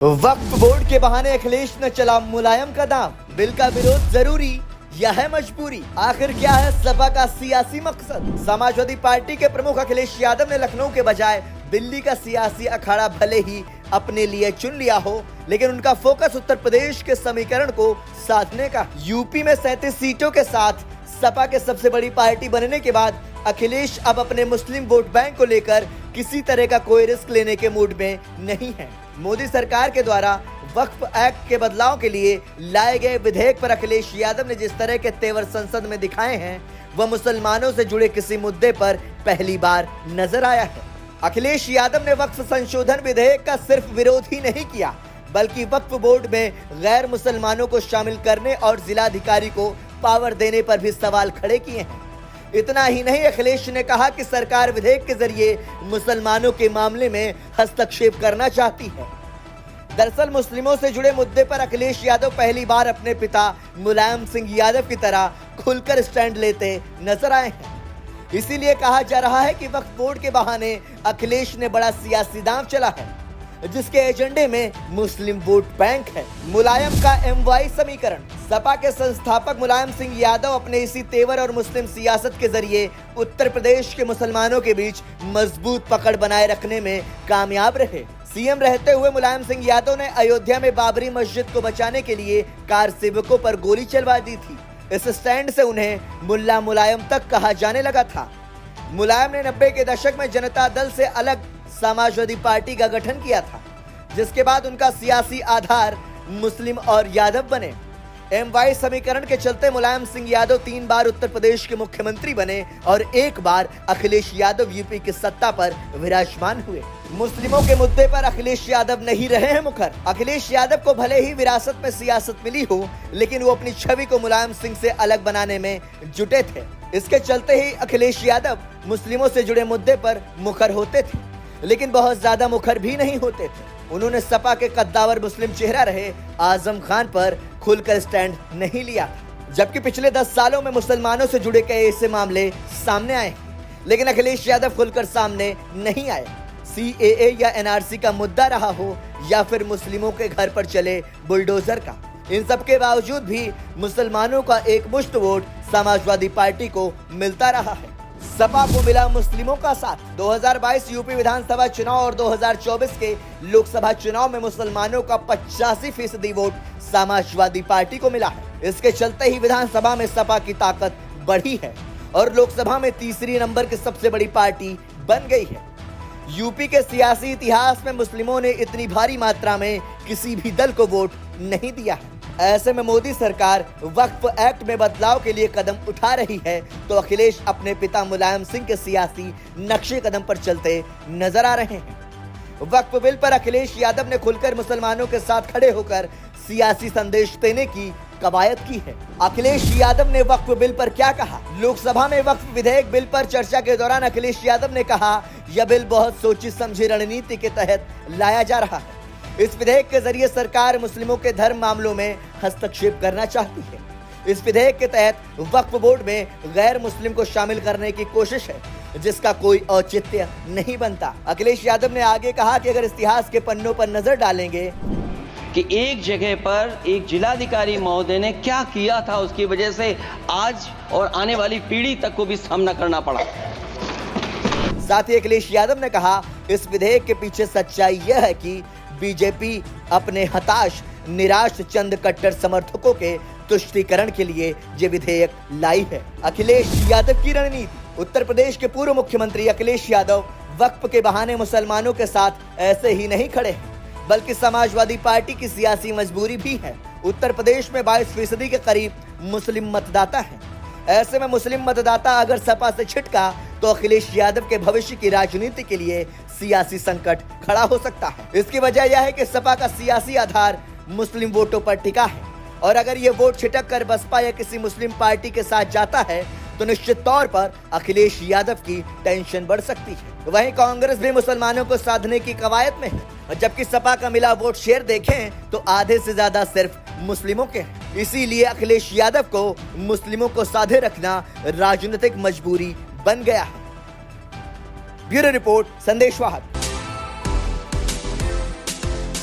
वक्फ board के बहाने अखिलेश ने चला मुलायम का दाम। बिल का विरोध जरूरी या है मजबूरी? आखिर क्या है सपा का सियासी मकसद? समाजवादी पार्टी के प्रमुख अखिलेश यादव ने लखनऊ के बजाय दिल्ली का सियासी अखाड़ा भले ही अपने लिए चुन लिया हो, लेकिन उनका फोकस उत्तर प्रदेश के समीकरण को साधने का। यूपी में 37 सीटों के साथ सपा के सबसे बड़ी पार्टी बनने के बाद अखिलेश अब अपने मुस्लिम वोट बैंक को लेकर किसी तरह का कोई रिस्क लेने के मूड में नहीं है। मोदी सरकार के द्वारा वक्फ एक्ट के बदलाव के लिए लाए गए विधेयक पर अखिलेश यादव ने जिस तरह के तेवर संसद में दिखाए हैं, वह मुसलमानों से जुड़े किसी मुद्दे पर पहली बार नजर आया है। अखिलेश यादव ने वक्फ संशोधन विधेयक का सिर्फ विरोध ही नहीं किया, बल्कि वक्फ बोर्ड में गैर मुसलमानों को शामिल करने और जिलाधिकारी को पावर देने पर भी सवाल खड़े किए हैं। इतना ही नहीं, अखिलेश ने कहा कि सरकार विधेयक के जरिए मुसलमानों के मामले में हस्तक्षेप करना चाहती है। दरअसल मुस्लिमों से जुड़े मुद्दे पर अखिलेश यादव पहली बार अपने पिता मुलायम सिंह यादव की तरह खुलकर स्टैंड लेते नजर आए हैं। इसीलिए कहा जा रहा है कि वक्फ बोर्ड के बहाने अखिलेश ने बड़ा सियासी दांव चला है, जिसके एजेंडे में मुस्लिम वोट बैंक है। मुलायम का MY समीकरण। सपा के संस्थापक मुलायम सिंह यादव अपने इसी तेवर और मुस्लिम सियासत के जरिए उत्तर प्रदेश के मुसलमानों के बीच मजबूत पकड़ बनाए रखने में कामयाब रहे। सीएम रहते हुए मुलायम सिंह यादव ने अयोध्या में बाबरी मस्जिद को बचाने के लिए कार सेवकों पर गोली चलवा दी थी। इस स्टैंड से उन्हें मुल्ला मुलायम तक कहा जाने लगा था। मुलायम ने 90 के दशक में जनता दल से अलग समाजवादी पार्टी का गठन किया था, जिसके बाद उनका सियासी आधार मुस्लिम और यादव बने। MY समीकरण के चलते मुलायम सिंह यादव 3 बार उत्तर प्रदेश के मुख्यमंत्री बने और 1 बार अखिलेश यादव यूपी की सत्ता पर विराजमान हुए। मुस्लिमों के मुद्दे पर अखिलेश यादव नहीं रहे हैं मुखर। अखिलेश यादव को भले ही विरासत में सियासत मिली हो, लेकिन वो अपनी छवि को मुलायम सिंह से अलग बनाने में जुटे थे। इसके चलते ही अखिलेश यादव मुस्लिमों से जुड़े मुद्दे पर मुखर होते थे, लेकिन बहुत ज्यादा मुखर भी नहीं होते थे। उन्होंने सपा के कद्दावर मुस्लिम चेहरा रहे आजम खान पर खुलकर स्टैंड नहीं लिया, जबकि पिछले 10 सालों में मुसलमानों से जुड़े कई ऐसे मामले सामने आए, लेकिन अखिलेश यादव खुलकर सामने नहीं आए। CAA या NRC का मुद्दा रहा हो या फिर मुस्लिमों के घर पर चले बुलडोजर का, इन सब के बावजूद भी मुसलमानों का एक मुश्त वोट समाजवादी पार्टी को मिलता रहा है। सपा को मिला मुस्लिमों का साथ। 2022 यूपी विधानसभा चुनाव और 2024 के लोकसभा चुनाव में मुसलमानों का 85% वोट समाजवादी पार्टी को मिला है। इसके चलते ही विधानसभा में सपा की ताकत बढ़ी है और लोकसभा में तीसरी नंबर की सबसे बड़ी पार्टी बन गई है। यूपी के सियासी इतिहास में मुस्लिमों ने इतनी भारी मात्रा में किसी भी दल को वोट नहीं दिया है। ऐसे में मोदी सरकार वक्फ एक्ट में बदलाव के लिए कदम उठा रही है, तो अखिलेश अपने पिता मुलायम सिंह के सियासी नक्शे कदम पर चलते नजर आ रहे हैं। वक्फ बिल पर अखिलेश यादव ने खुलकर मुसलमानों के साथ खड़े होकर सियासी संदेश देने की कवायद की है। अखिलेश यादव ने वक्फ बिल पर क्या कहा? लोकसभा में वक्फ विधेयक बिल पर चर्चा के दौरान अखिलेश यादव ने कहा, यह बिल बहुत सोची समझी रणनीति के तहत लाया जा रहा है। इस विधेयक के जरिए सरकार मुस्लिमों के धर्म मामलों में हस्तक्षेप करना चाहती है। इस विधेयक के तहत वक्फ बोर्ड में गैर मुस्लिम को शामिल करने की कोशिश है, जिसका कोई औचित्य नहीं बनता। अखिलेश यादव ने आगे कहा कि अगर इतिहास के पन्नों पर नजर डालेंगे कि एक जगह पर एक जिलाधिकारी महोदय ने क्या किया था, उसकी वजह से आज और आने वाली पीढ़ी तक को भी सामना करना पड़ा। साथ ही अखिलेश यादव ने कहा, इस विधेयक के पीछे सच्चाई यह है कि बीजेपी अपने हताश निराश चंद कट्टर समर्थकों के तुष्टीकरण के लिए ये विधेयक लाई है। अखिलेश यादव की रणनीति। उत्तर प्रदेश के पूर्व मुख्यमंत्री अखिलेश यादव वक्फ के बहाने मुसलमानों के साथ ऐसे ही नहीं खड़े हैं, बल्कि समाजवादी पार्टी की सियासी मजबूरी भी है। उत्तर प्रदेश में 22% के करीब मुस्लिम मतदाता हैं। ऐसे में मुस्लिम मतदाता अगर सपा से छिटका तो अखिलेश यादव के भविष्य की राजनीति के लिए सियासी संकट खड़ा हो सकता है। इसकी वजह यह है कि सपा का सियासी आधार मुस्लिम वोटों पर टिका है, और अगर ये वोट छिटक कर बसपा या किसी मुस्लिम पार्टी के साथ जाता है तो निश्चित तौर पर अखिलेश यादव की टेंशन बढ़ सकती है। वहीं कांग्रेस भी मुसलमानों को साधने की कवायद में है, और जबकि सपा का मिला वोट शेयर देखें तो आधे से ज्यादा सिर्फ मुस्लिमों के हैं। इसीलिए अखिलेश यादव को मुस्लिमों को साधे रखना राजनीतिक मजबूरी बन गया है। Bureau report, संदेशवाहक।